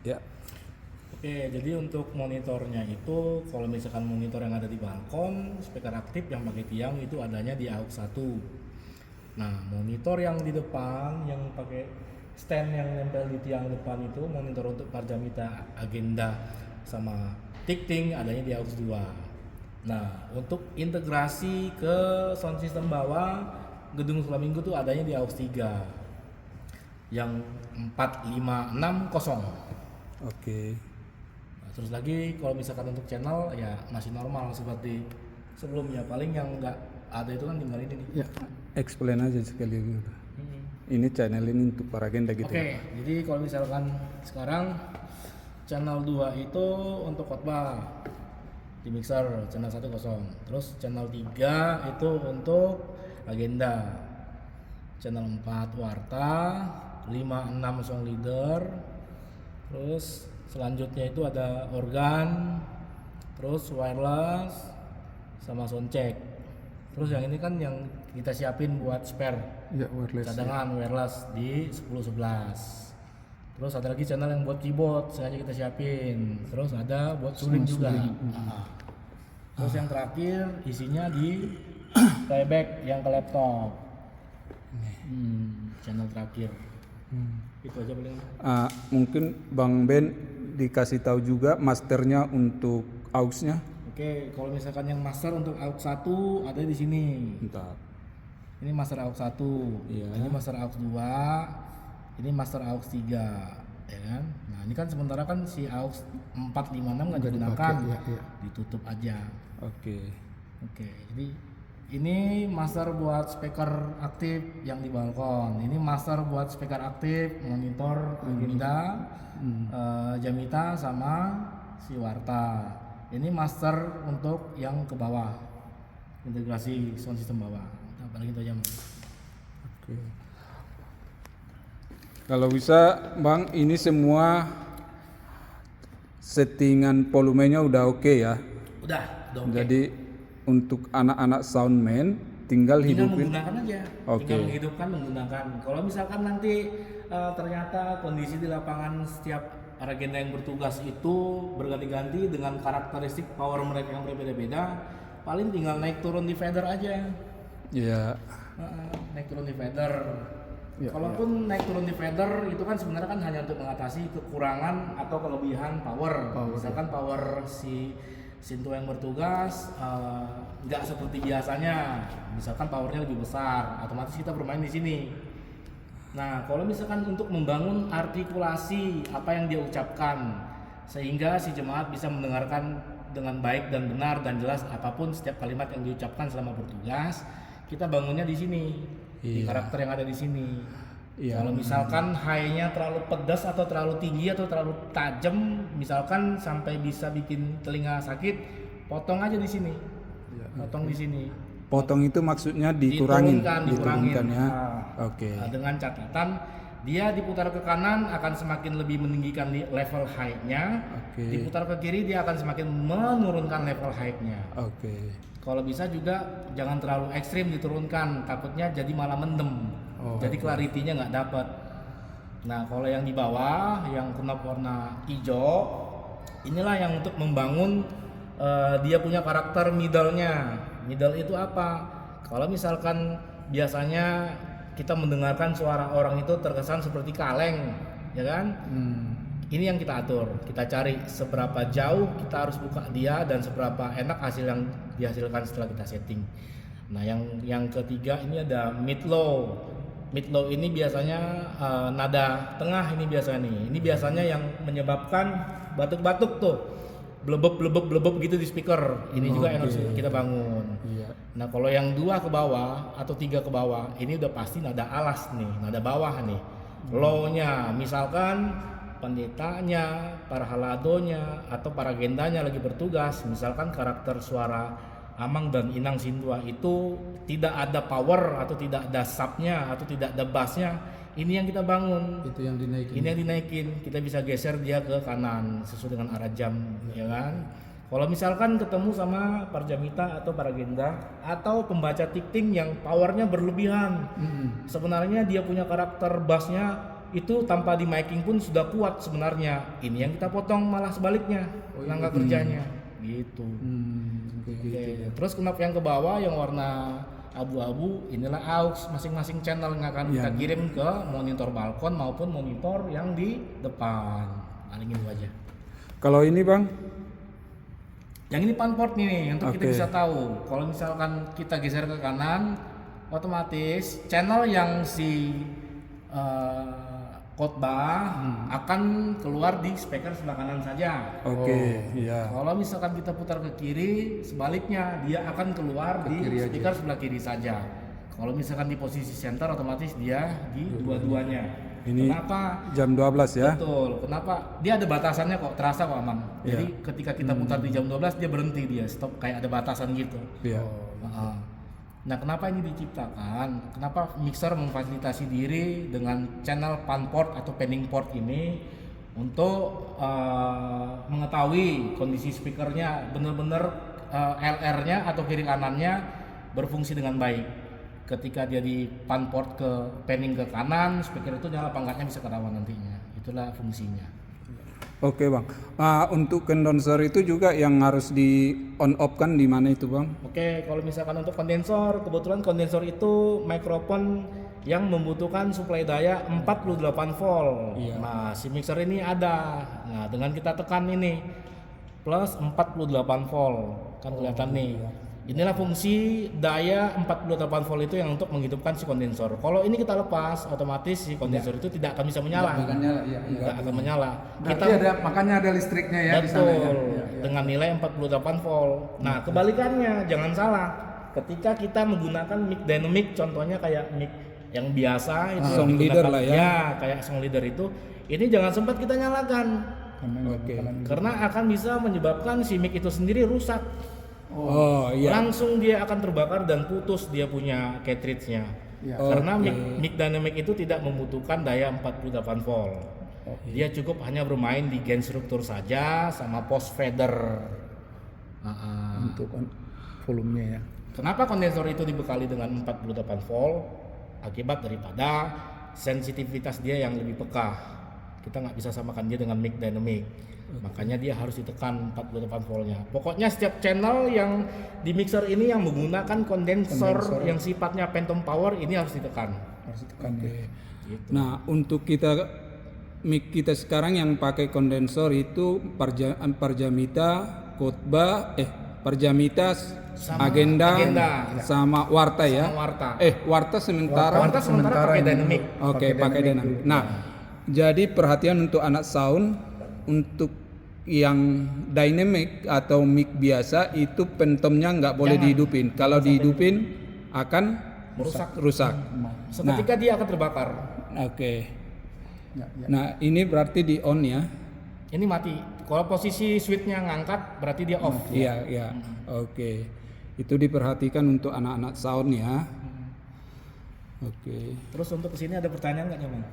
Ya. Oke, jadi untuk monitornya itu kalau misalkan monitor yang ada di balkon, speaker aktif yang pakai tiang itu adanya di AUX 1. Nah, monitor yang di depan yang pakai stand yang nempel di tiang depan itu monitor untuk Parjamita, Agenda sama Tikting adanya di AUX 2. Nah, untuk integrasi ke sound system bawah gedung Flamingo tuh adanya di AUX 3 yang 4560. Oke. Nah, terus lagi kalau misalkan untuk channel ya masih normal seperti sebelumnya, paling yang nggak ada itu kan tinggal ini nih. Ya, explain aja sekali gitu. Hmm. Ini channel ini untuk para agenda gitu. Oke, jadi kalau misalkan sekarang channel 2 itu untuk khotbah di mixer channel 1 kosong. Terus channel 3 itu untuk agenda. Channel 4 warta, 5 6 song leader. Terus selanjutnya itu ada organ, terus wireless sama sound check. Terus yang ini kan yang kita siapin buat spare Ya, wireless. cadangan wireless di 1011. Terus ada lagi channel yang buat keyboard sengaja kita siapin. Terus ada buat suling juga. Terus yang terakhir isinya di playback yang ke laptop. Channel terakhir. Itu aja paling. Mungkin Bang Ben dikasih tahu juga masternya untuk aux-nya. Oke, kalau misalkan yang master untuk AUX 1 ada di sini. Bentar. Ini master AUX 1, Iya. ini master AUX 2, ini master AUX 3, ya kan? Nah, ini kan sementara kan si AUX 456 nggak digunakan, ya. ditutup aja. Oke. Oke, jadi ini master buat speaker aktif yang di balkon. Ini master buat speaker aktif, monitor, agenda, Jamita sama si Warta. Ini master untuk yang ke bawah, integrasi sound system bawah. Nah, paling itu aja, Mas. Oke. Kalau bisa Bang, ini semua settingan volumenya udah oke ya. Udah oke. Jadi untuk anak-anak soundman tinggal hidupin. Menggunakan aja. Oke. Tinggal menghidupkan menggunakan. Kalau misalkan nanti ternyata kondisi di lapangan setiap agenda yang bertugas itu berganti-ganti dengan karakteristik power mereka yang berbeda-beda, paling tinggal naik turun di fader aja. Ya. Naik turun di fader. Ya, Kalaupun naik turun di fader itu kan sebenarnya kan hanya untuk mengatasi kekurangan atau kelebihan power. Misalkan power si Sinto yang bertugas nggak seperti biasanya, misalkan powernya lebih besar, otomatis kita bermain di sini. Nah, kalau misalkan untuk membangun artikulasi apa yang dia ucapkan sehingga si jemaat bisa mendengarkan dengan baik dan benar dan jelas apapun setiap kalimat yang diucapkan selama bertugas, kita bangunnya di sini, di karakter yang ada di sini. Iya. Kalau misalkan high-nya terlalu pedas atau terlalu tinggi atau terlalu tajam, misalkan sampai bisa bikin telinga sakit, potong aja di sini. Potong di sini. Potong itu maksudnya dikurangin, dikurangin. ya. Nah, Oke. dengan catatan dia diputar ke kanan akan semakin lebih meninggikan level high-nya. Oke. Diputar ke kiri dia akan semakin menurunkan level high-nya. Oke. Kalau bisa juga jangan terlalu ekstrim diturunkan, takutnya jadi malah mendem. Jadi clarity-nya nggak dapat. Nah, kalau yang di bawah yang knob warna hijau, inilah yang untuk membangun dia punya karakter middle-nya. Middle itu apa? Kalau misalkan biasanya kita mendengarkan suara orang itu terkesan seperti kaleng, ya kan? Ini yang kita atur, kita cari seberapa jauh kita harus buka dia dan seberapa enak hasil yang dihasilkan setelah kita setting. Nah, yang ketiga ini ada mid low. Mid low ini biasanya nada tengah ini biasanya nih. Ini biasanya yang menyebabkan batuk-batuk tuh. Blebeb gitu di speaker. Ini juga yang harus kita bangun. Iya. Nah, kalau yang 2 ke bawah atau 3 ke bawah, ini udah pasti nada alas nih, nada bawah nih. Low-nya misalkan pendetanya, para haladonya atau para gendanya lagi bertugas, misalkan karakter suara Amang dan Inang Sindua itu tidak ada power atau tidak ada subnya atau tidak ada bassnya, ini yang kita bangun. Itu yang dinaikin. Ini yang dinaikin, kita bisa geser dia ke kanan sesuai dengan arah jam, ya kan? Kalau misalkan ketemu sama Parjamita atau Paragenda atau pembaca tikting yang powernya berlebihan, sebenarnya dia punya karakter bassnya itu tanpa di miking pun sudah kuat sebenarnya. Ini yang kita potong malah sebaliknya langkah kerjanya gitu. Oke. Terus knop yang ke bawah yang warna abu-abu inilah aux masing-masing channel yang akan kita kirim ke monitor balkon maupun monitor yang di depan. Paling itu aja. Kalau ini bang, Yang ini pan port nih untuk kita bisa tahu. Kalau misalkan kita geser ke kanan, otomatis channel yang si khotbah akan keluar di speaker sebelah kanan saja. Iya. Kalau misalkan kita putar ke kiri, sebaliknya dia akan keluar di speaker sebelah kiri saja. Kalau misalkan di posisi center, otomatis dia di dua-duanya. Ini Kenapa? jam 12 ya. Betul. Kenapa? Dia ada batasannya kok, terasa kok Amang. Jadi ketika kita putar di jam 12 dia berhenti, dia stop, kayak ada batasan gitu. Iya. Nah, kenapa ini diciptakan? Kenapa mixer memfasilitasi diri dengan channel pan port atau panning port ini untuk mengetahui kondisi speakernya benar-benar LR-nya atau kiri kanannya berfungsi dengan baik. Ketika dia di pan port ke panning ke kanan, speaker itu nyala, pangkatnya bisa ketahuan nantinya. Itulah fungsinya. Oke bang. Untuk kondensor itu juga yang harus di on off kan di mana itu bang? Oke, kalau misalkan untuk kondensor, kebetulan kondensor itu mikrofon yang membutuhkan suplai daya 48 volt. Nah, si mixer ini ada. Nah, dengan kita tekan ini plus 48 volt, kan kelihatan nih. Inilah fungsi daya 48 volt itu yang untuk menghidupkan si kondensor. Kalau ini kita lepas, otomatis si kondensor itu tidak akan bisa menyala. Tidak akan menyala. Makanya ada listriknya ya di sana ya. Dengan nilai 48 volt. Nah, kebalikannya, jangan salah. Ketika kita menggunakan mic dynamic, contohnya kayak mic yang biasa itu Song leader lah ya. kayak song leader itu, ini jangan sempat kita nyalakan. Karena akan bisa menyebabkan si mic itu sendiri rusak. Langsung dia akan terbakar dan putus dia punya cartridge-nya. Karena mic dynamic itu tidak membutuhkan daya 48 volt. Dia cukup hanya bermain di gain struktur saja sama post fader. Untuk volumenya ya. Kenapa kondensor itu dibekali dengan 48 volt? Akibat daripada sensitivitas dia yang lebih peka. Kita nggak bisa samakan dia dengan mic dynamic. Makanya dia harus ditekan 48 voltnya. Pokoknya setiap channel yang di mixer ini yang menggunakan kondensor yang sifatnya phantom power ini harus ditekan. Gitu. Nah, untuk mic kita sekarang yang pakai kondensor itu Parjamita, khotbah, Parjamita, agenda, sama warta ya. Warta sementara pakai dynamic. Pakai dynamic. Nah, jadi perhatian untuk anak sound, untuk yang dynamic atau mic biasa itu pentomnya nggak boleh dihidupin. Kalau dihidupin akan rusak. Seketika dia akan terbakar. Nah, ini berarti di on ya. Ini mati. Kalau posisi switchnya ngangkat berarti dia off. Iya. Itu diperhatikan untuk anak-anak sound ya. Terus untuk kesini ada pertanyaan nggak nyaman?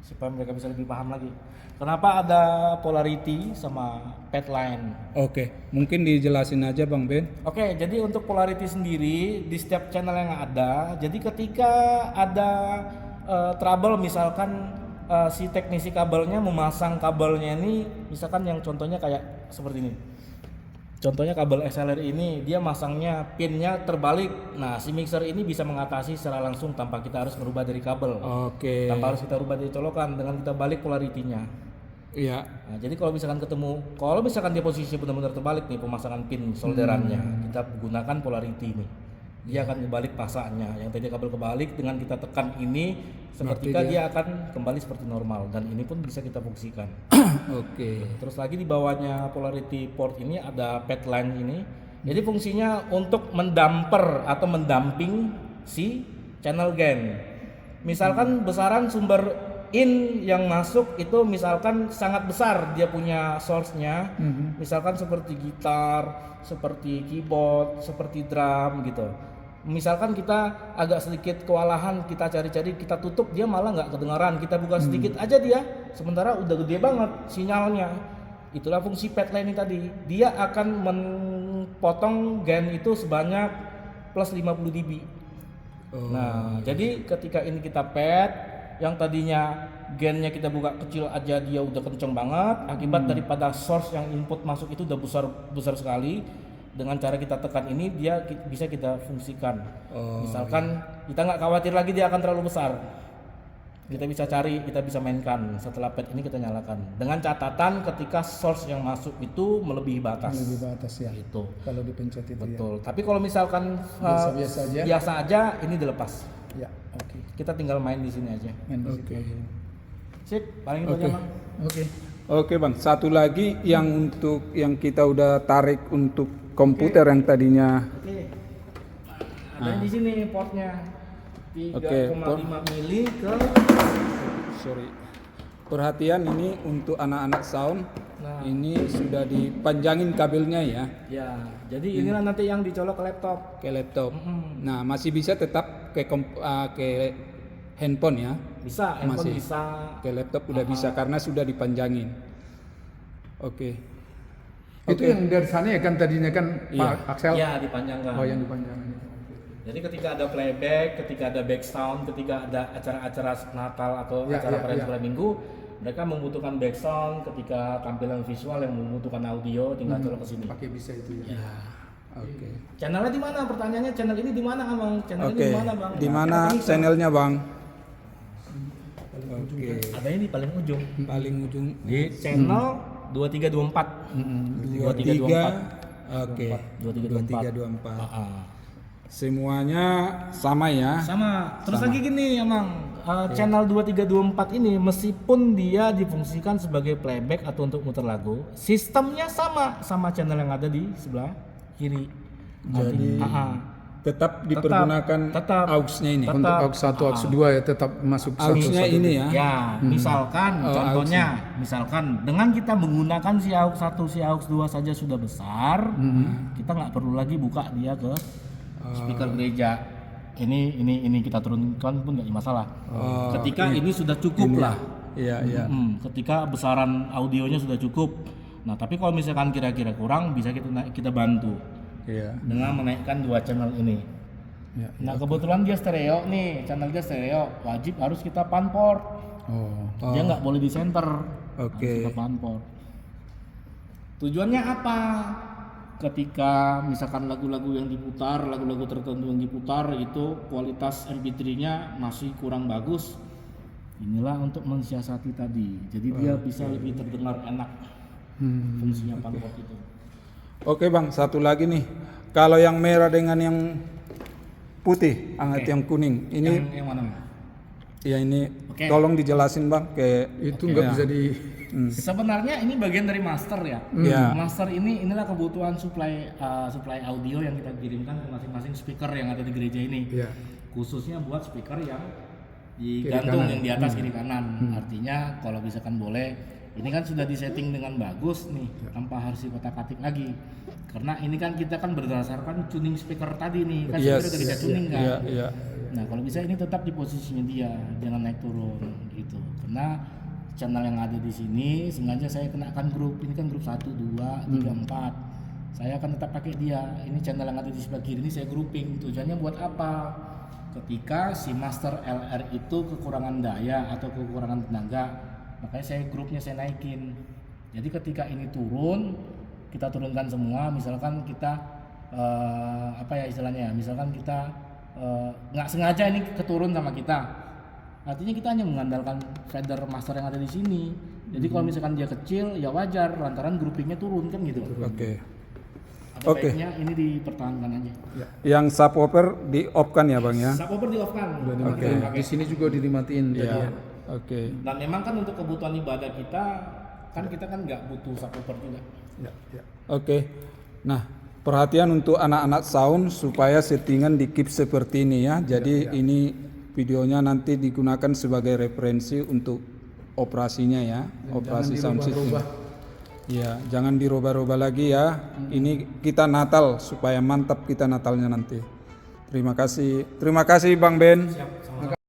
Supaya mereka bisa lebih paham lagi. Kenapa ada polarity sama pad line? Mungkin dijelasin aja Bang Ben. Jadi untuk polarity sendiri di setiap channel yang ada. Jadi ketika ada trouble, misalkan si teknisi kabelnya memasang kabelnya ini, misalkan yang contohnya kayak seperti ini. Contohnya kabel XLR ini dia masangnya pinnya terbalik. Nah, si mixer ini bisa mengatasi secara langsung tanpa kita harus merubah dari kabel. Tanpa harus kita rubah dari colokan, dengan kita balik polaritinya. Nah, jadi kalau misalkan dia posisi benar-benar terbalik nih pemasangan pin solderannya, kita gunakan polarity nih. Dia akan kebalik pasannya. Yang tadi kabel kebalik, dengan kita tekan ini seketika dia akan kembali seperti normal, dan ini pun bisa kita fungsikan. Terus lagi di bawahnya polarity port ini ada pad line ini. Jadi fungsinya untuk mendamper atau mendamping si channel gain. Misalkan besaran sumber in yang masuk itu misalkan sangat besar, dia punya source-nya. Misalkan seperti gitar, seperti keyboard, seperti drum gitu. Misalkan kita agak sedikit kewalahan, kita cari-cari, kita tutup, dia malah nggak kedengaran. Kita buka sedikit aja dia, sementara udah gede banget sinyalnya. Itulah fungsi pad line ini tadi. Dia akan memotong gain itu sebanyak plus 50 dB. Nah, jadi ketika ini kita pad, yang tadinya gainnya kita buka kecil aja dia udah kenceng banget, akibat daripada source yang input masuk itu udah besar sekali. Dengan cara kita tekan ini dia bisa kita fungsikan. Misalkan kita nggak khawatir lagi dia akan terlalu besar, kita bisa cari, kita bisa mainkan. Setelah pad ini kita nyalakan dengan catatan ketika source yang masuk itu melebihi batas. Lebih batas ya. Itu Kalau dipencet itu betul. Tapi kalau misalkan Biasa aja. ini dilepas, ya. Ya, oke. kita tinggal main di sini aja. Main di situ aja. Sip, paling itu aja Bang. Oke. Oke bang, satu lagi yang untuk yang kita udah tarik untuk komputer yang tadinya. Oke. Ada di sini portnya 3,5 mili ke. Sorry. Perhatian ini untuk anak-anak sound. Nah. Ini sudah dipanjangin kabelnya ya Ya, jadi inilah nanti yang dicolok ke laptop. ke laptop. Nah masih bisa tetap ke handphone ya. Bisa, handphone Masih. bisa. Ke laptop udah bisa karena sudah dipanjangin. Oke. Itu yang dari sana ya kan tadinya kan Iya. Pak Axel. Ya, dipanjangkan. Oh, yang dipanjangin. Jadi ketika ada playback, ketika ada back sound, ketika ada acara-acara Natal atau Ya, acara ya, perayaan ya. sekolah minggu, mereka membutuhkan back sound. Ketika tampilan visual yang membutuhkan audio, tinggal colok ke sini. Pakai bisa itu ya. Oke. Channelnya di mana? Pertanyaannya channel ini di mana, Abang? Channel ini Oke. di mana, Bang? Di Nah, mana kita bisa. channelnya bang? Oke. Adanya di paling ujung. Paling ujung Di channel 2324. 2324. Oke. 2324. 2324. Semuanya sama ya. Sama. Terus lagi gini, Amang. Channel 2324 ini meskipun dia difungsikan sebagai playback atau untuk muter lagu, sistemnya sama channel yang ada di sebelah kiri. Jadi tetap dipergunakan tetap. aux-nya ini. Tetap. Untuk aux 1, aux 2 ya tetap masuk satu. Aux-nya ini ya. Ya, misalkan contohnya, misalkan dengan kita menggunakan si aux 1, si aux 2 saja sudah besar, kita nggak perlu lagi buka dia ke speaker gereja. Ini kita turunkan pun nggak masalah. Ketika ini sudah cukup lah. Iya, iya. Ketika besaran audionya sudah cukup. Nah, tapi kalau misalkan kira-kira kurang, bisa kita bantu Iya. dengan menaikkan 2 channel ini. Ya. Nah, kebetulan dia stereo nih, channel dia stereo, wajib harus kita pan port. Oh. Dia nggak boleh di center. Oke. Harus kita pan port. Tujuannya apa? Ketika misalkan lagu-lagu yang diputar, lagu-lagu tertentu yang diputar itu kualitas MP3-nya masih kurang bagus. Inilah untuk mensiasati tadi. Jadi dia bisa lebih terdengar enak. Fungsinya pan port itu. Oke bang, satu lagi nih. Kalau yang merah dengan yang putih, yang kuning, ini Yang mana? ya ini Oke. tolong dijelasin bang ke Itu nggak bisa di Sebenarnya ini bagian dari master ya. Ya. Master inilah kebutuhan supply audio yang kita kirimkan ke masing-masing speaker yang ada di gereja ini. ya. Khususnya buat speaker yang digantung yang di atas kiri kanan. Artinya kalau misalkan boleh, ini kan sudah disetting dengan bagus nih, tanpa harus dikotak-atik lagi. Karena ini kan kita kan berdasarkan tuning speaker tadi nih, kan Yes. speaker udah kita tuning kan. Iya, iya. Nah kalau bisa ini tetap di posisinya dia, jangan naik turun gitu. Karena channel yang ada di sini sengaja saya kenakan grup. Ini kan grup 1, 2, 3, 4. Saya akan tetap pakai dia. Ini channel yang ada di sebelah kiri ini saya grouping. Tujuannya buat apa? Ketika si master LR itu kekurangan daya atau kekurangan tenaga, makanya saya grupnya saya naikin. Jadi ketika ini turun, kita turunkan semua. Misalkan kita apa ya istilahnya? Misalkan kita nggak sengaja ini keturun sama kita. Artinya kita hanya mengandalkan fader master yang ada di sini. Jadi kalau misalkan dia kecil ya wajar lantaran groupingnya turun kan gitu. Oke. Ada Oke. baiknya ini dipertahankan aja. Yang subwoofer di off kan ya bang ya? Subwoofer di off kan. Di sini juga dimatiin tadi Iya. ya. Oke. Dan memang kan untuk kebutuhan ibadah kita kan nggak butuh subwoofer juga. Ya, ya. Oke. Nah, perhatian untuk anak-anak sound supaya settingan di keep seperti ini ya. Jadi ini videonya nanti digunakan sebagai referensi untuk operasinya ya, operasi sound system. Ya, jangan dirubah-rubah lagi ya. Ini kita Natal supaya mantap kita Natalnya nanti. Terima kasih. Terima kasih Bang Ben. Siap, sama-sama.